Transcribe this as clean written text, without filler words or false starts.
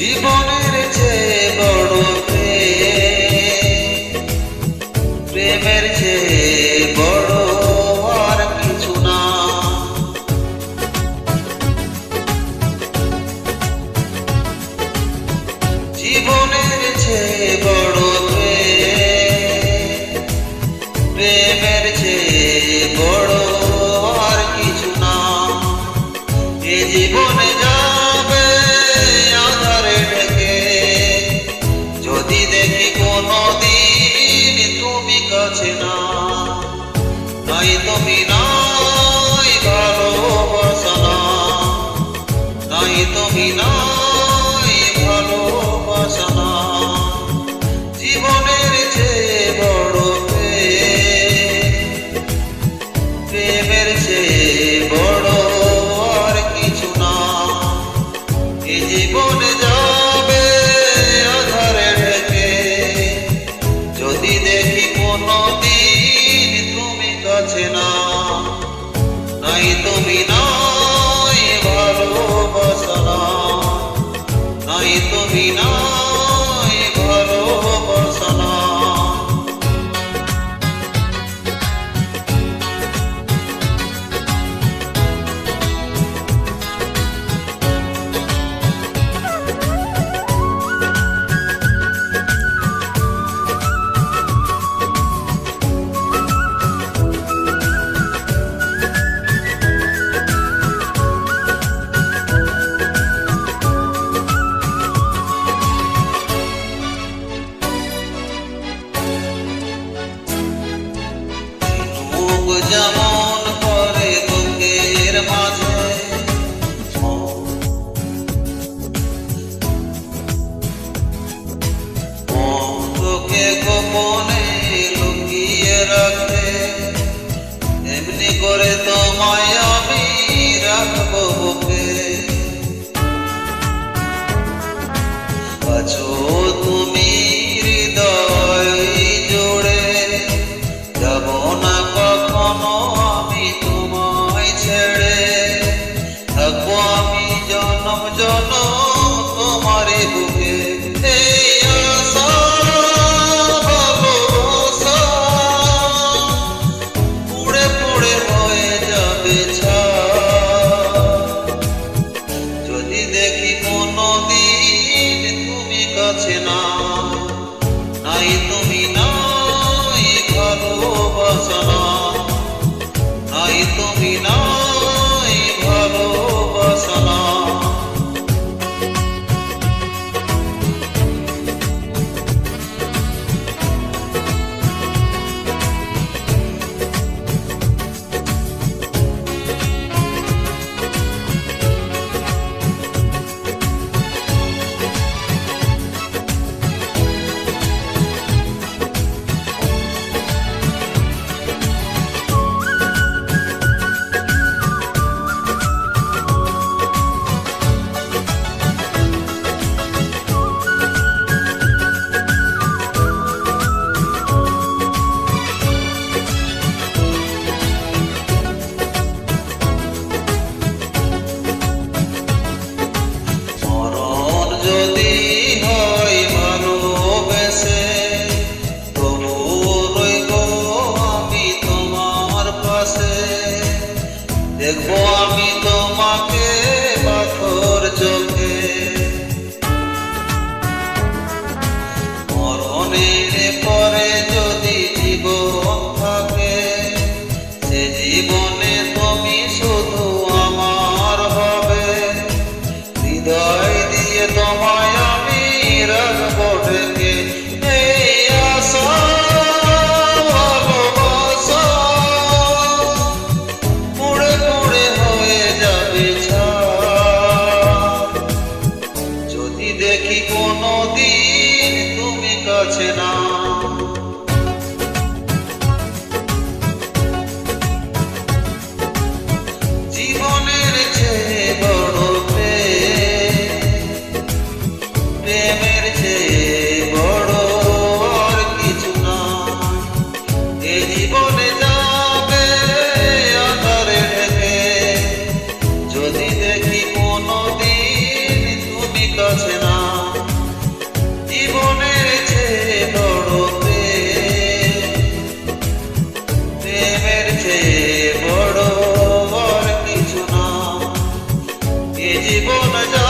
জীবনের চেয়ে বড় প্রেমের চেয়ে বড় আর কিছু না। জীবনের চেয়ে বড় প্রেমের চেয়ে বড় আর কিছু না। এ জীবনে যাবে আধারে ঢেকে, যদি দেখি কোনদিন তুমি কাছে না, নাই তুমি নাই ভালোবাসা না, নাই তুমি নাই ভালোবাসা না। জীবনের চেয়ে বড় প্রেমের চেয়ে বড় আর কিছু না। এ জীবনে যাবে আধারে ঢেকে, যদি দেখি কোনদিন তুমি কাছে না, নাই তুমি নাই ভালোবাসা না, নাই তুমি নাই ভালোবাসা না। যেমন করে বুকের মাঝে, তোকে গোপনে লুকিয়ে রাখে, এমনি করে তোমায় আমি রাখবো বুকে। আছো তুমি হৃদয় জোড়ে, যাব না কখনো আমি তোমায় ছেড়ে, থাকবো আমি জনম জনম তোমারই বুকে। এই আশা ভালোবাসা পুড়ে পুড়ে হয়ে যাবে ছাই, যদি দেখি কোনদিন তুমি কাছে না, নাই তুমি নাই ভালোবাসা না, নাই তুমি নাই ভালোবাসা না। যদি হয় ভালোবেসে, তবু রইব আমি তোমার পাশে, দেখবো আমি তোমাকে পাথর চোখে। মরণের পরে যদি জীবন থাকে, সে জীবনে তুমি শুধু আমার হবে, হৃদয় দিয়ে তোমায় আমি রাখবো ঢেকে। এই আশা ভালোবাসা পুড়ে পুড়ে হয়ে যাবে ছাই, যদি দেখি কোনদিন তুমি কাছে না। জীবনের চেয়ে বড় প্রেমের চেয়ে বড় আর কিছু না। এ জীবনে যাবে আধারে ঢেকে, যদি দেখি কোনদিন তুমি কাছে না। জীবন